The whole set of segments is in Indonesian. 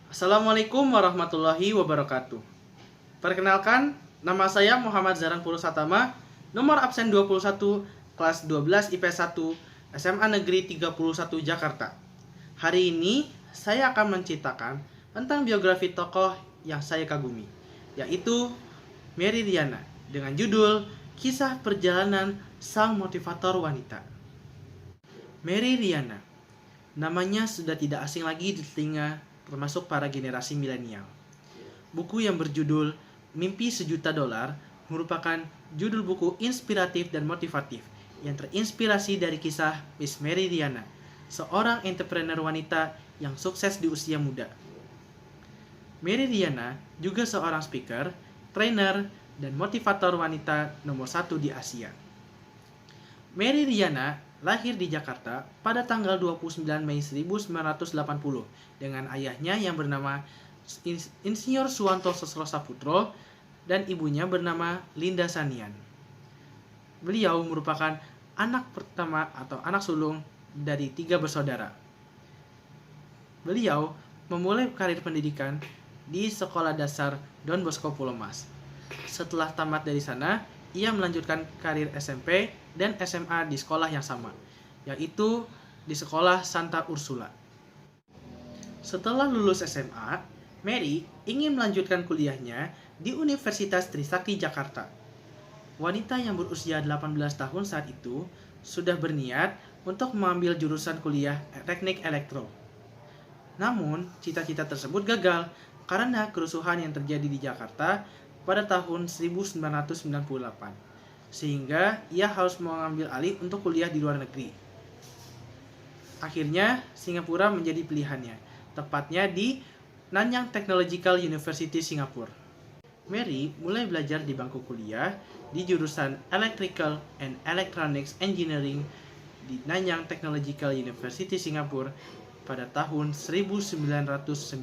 Assalamualaikum warahmatullahi wabarakatuh. Perkenalkan, nama saya Muhammad Zaran Purusatama, nomor absen 21, kelas 12 IP 1, SMA Negeri 31 Jakarta. Hari ini, saya akan menceritakan tentang biografi tokoh yang saya kagumi, yaitu Mary Riana, dengan judul Kisah Perjalanan Sang Motivator Wanita. Mary Riana, namanya sudah tidak asing lagi di telinga termasuk para generasi milenial. Buku yang berjudul Mimpi Sejuta Dolar merupakan judul buku inspiratif dan motivatif yang terinspirasi dari kisah Miss Mary Riana, seorang entrepreneur wanita yang sukses di usia muda. Mary Riana juga seorang speaker, trainer, dan motivator wanita nomor 1 di Asia. Mary Riana lahir di Jakarta pada tanggal 29 Mei 1980 dengan ayahnya yang bernama Insinyur Suwanto Sosro Saputro dan ibunya bernama Linda Sanian. Beliau merupakan anak pertama atau anak sulung dari 3 bersaudara. Beliau memulai karir pendidikan di Sekolah Dasar Don Bosco Pulau Mas. Setelah tamat dari sana, ia melanjutkan karir SMP dan SMA di sekolah yang sama, yaitu di Sekolah Santa Ursula. Setelah lulus SMA, Mary ingin melanjutkan kuliahnya di Universitas Trisakti Jakarta. Wanita yang berusia 18 tahun saat itu sudah berniat untuk mengambil jurusan kuliah teknik elektro. Namun, cita-cita tersebut gagal karena kerusuhan yang terjadi di Jakarta pada tahun 1998, sehingga ia harus mengambil alih untuk kuliah di luar negeri. Akhirnya, Singapura menjadi pilihannya, tepatnya di Nanyang Technological University Singapura. Mary mulai belajar di bangku kuliah di jurusan Electrical and Electronics Engineering di Nanyang Technological University Singapura pada tahun 1998.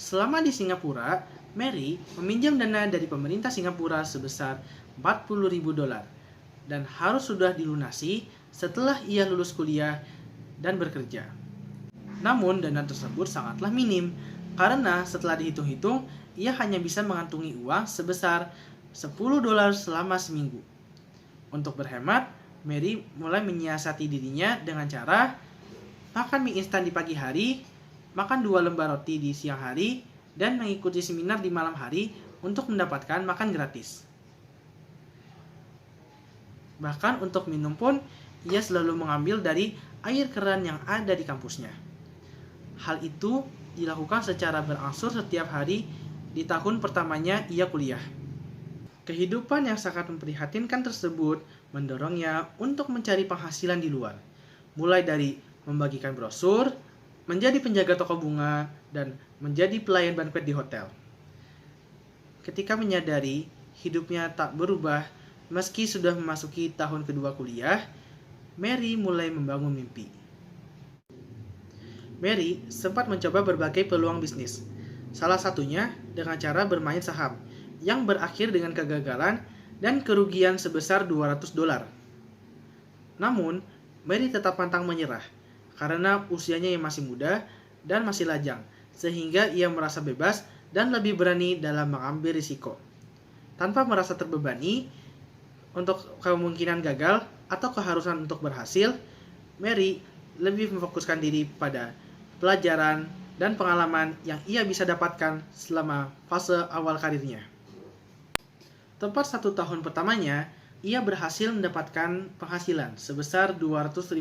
Selama di Singapura, Mary meminjam dana dari pemerintah Singapura sebesar $40.000 dan harus sudah dilunasi setelah ia lulus kuliah dan bekerja. Namun dana tersebut sangatlah minim karena setelah dihitung-hitung ia hanya bisa mengantungi uang sebesar $10 selama seminggu. Untuk berhemat, Mary mulai menyiasati dirinya dengan cara makan mie instan di pagi hari, makan 2 lembar roti di siang hari, dan mengikuti seminar di malam hari untuk mendapatkan makan gratis. Bahkan untuk minum pun, ia selalu mengambil dari air keran yang ada di kampusnya. Hal itu dilakukan secara berangsur setiap hari di tahun pertamanya ia kuliah. Kehidupan yang sangat memprihatinkan tersebut mendorongnya untuk mencari penghasilan di luar, mulai dari membagikan brosur, menjadi penjaga toko bunga, dan menjadi pelayan banquet di hotel. Ketika menyadari hidupnya tak berubah meski sudah memasuki tahun kedua kuliah, Mary mulai membangun mimpi. Mary sempat mencoba berbagai peluang bisnis, salah satunya dengan cara bermain saham, yang berakhir dengan kegagalan dan kerugian sebesar $200. Namun, Mary tetap pantang menyerah, karena usianya yang masih muda dan masih lajang, sehingga ia merasa bebas dan lebih berani dalam mengambil risiko. Tanpa merasa terbebani untuk kemungkinan gagal atau keharusan untuk berhasil, Mary lebih memfokuskan diri pada pelajaran dan pengalaman yang ia bisa dapatkan selama fase awal karirnya. Tepat 1 tahun pertamanya, ia berhasil mendapatkan penghasilan sebesar $200.000.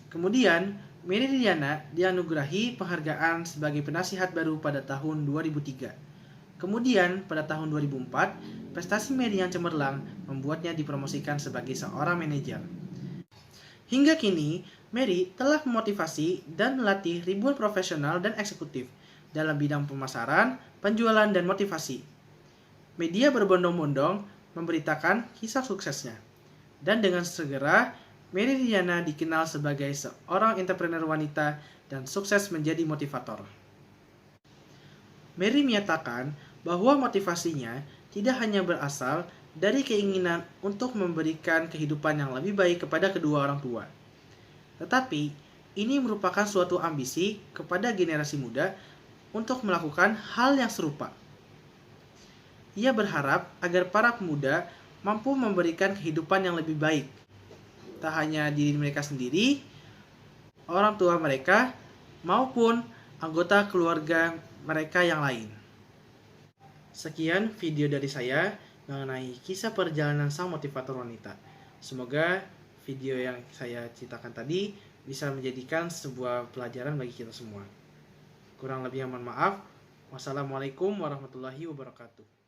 Kemudian, Mary Riana dianugerahi penghargaan sebagai penasihat baru pada tahun 2003. Kemudian, pada tahun 2004, prestasi Mary yang cemerlang membuatnya dipromosikan sebagai seorang manajer. Hingga kini, Mary telah memotivasi dan melatih ribuan profesional dan eksekutif dalam bidang pemasaran, penjualan, dan motivasi. Media berbondong-bondong memberitakan kisah suksesnya. Dan dengan segera, Mary Riana dikenal sebagai seorang entrepreneur wanita dan sukses menjadi motivator. Mary menyatakan bahwa motivasinya tidak hanya berasal dari keinginan untuk memberikan kehidupan yang lebih baik kepada kedua orang tua, tetapi Ini merupakan suatu ambisi kepada generasi muda untuk melakukan hal yang serupa. Ia berharap agar para pemuda mampu memberikan kehidupan yang lebih baik, tak hanya diri mereka sendiri, orang tua mereka, maupun anggota keluarga mereka yang lain. Sekian video dari saya mengenai kisah perjalanan sang motivator wanita. Semoga video yang saya ceritakan tadi bisa menjadikan sebuah pelajaran bagi kita semua. Kurang lebihnya mohon maaf. Wassalamualaikum warahmatullahi wabarakatuh.